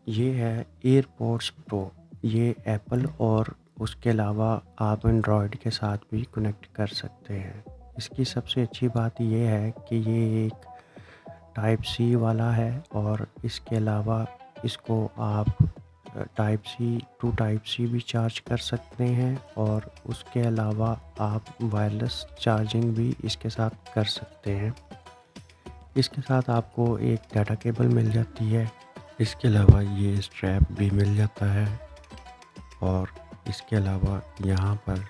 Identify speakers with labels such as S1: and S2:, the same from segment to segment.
S1: ये है AirPods pro. ये एप्पल और उसके अलावा आप एंड्रॉयड के साथ भी कनेक्ट कर सकते हैं। इसकी सबसे अच्छी बात ये है कि ये एक टाइप सी वाला है और इसके अलावा इसको आप type C to type C भी चार्ज कर सकते हैं और उसके अलावा आप वायरलेस चार्जिंग भी इसके साथ कर सकते हैं। इसके साथ आपको एक डाटा केबल मिल जाती है। इसके अलावा ये स्ट्रैप भी मिल जाता है और इसके अलावा यहाँ पर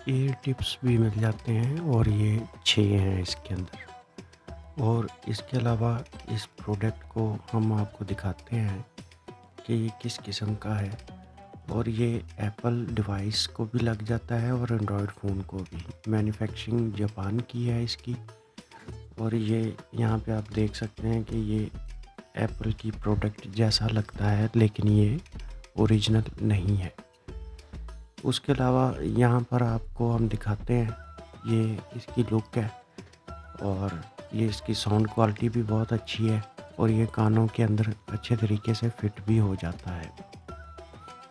S1: ईयर टिप्स भी मिल जाते हैं और ये 6 हैं इसके अंदर। और इसके अलावा इस प्रोडक्ट को हम आपको दिखाते हैं कि ये किस किस्म का है और ये एप्पल डिवाइस को भी लग जाता है और एंड्रॉयड फ़ोन को भी। मैन्युफैक्चरिंग जापान की है इसकी। और ये यहाँ पे आप देख सकते हैं कि ये एप्पल की प्रोडक्ट जैसा लगता है लेकिन ये ओरिजिनल नहीं है। उसके अलावा यहाँ पर आपको हम दिखाते हैं ये इसकी लुक है और ये इसकी साउंड क्वालिटी भी बहुत अच्छी है और ये कानों के अंदर अच्छे तरीके से फिट भी हो जाता है।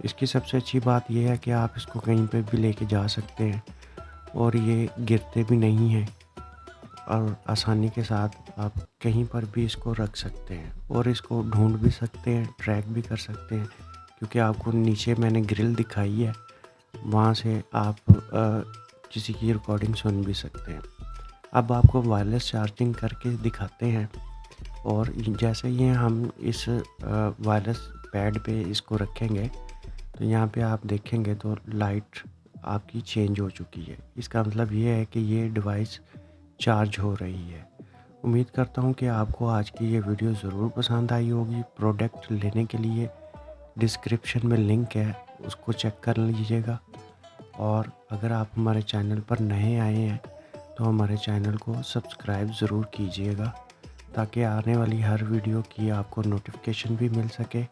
S1: इसकी सबसे अच्छी बात ये है कि आप इसको कहीं पे भी लेके जा सकते हैं और ये गिरते भी नहीं हैं और आसानी के साथ आप कहीं पर भी इसको रख सकते हैं और इसको ढूंढ भी सकते हैं, ट्रैक भी कर सकते हैं, क्योंकि आपको नीचे मैंने ग्रिल दिखाई है, वहाँ से आप किसी की रिकॉर्डिंग सुन भी सकते हैं। अब आपको वायरलेस चार्जिंग करके दिखाते हैं और जैसे ही हम इस वायरलेस पैड पे इसको रखेंगे तो यहाँ पे आप देखेंगे तो लाइट आपकी चेंज हो चुकी है। इसका मतलब ये है कि ये डिवाइस चार्ज हो रही है। उम्मीद करता हूँ कि आपको आज की ये वीडियो ज़रूर पसंद आई होगी। प्रोडक्ट लेने के लिए डिस्क्रिप्शन में लिंक है, उसको चेक कर लीजिएगा। और अगर आप हमारे चैनल पर नए आए हैं तो हमारे चैनल को सब्सक्राइब ज़रूर कीजिएगा ताकि आने वाली हर वीडियो की आपको नोटिफिकेशन भी मिल सके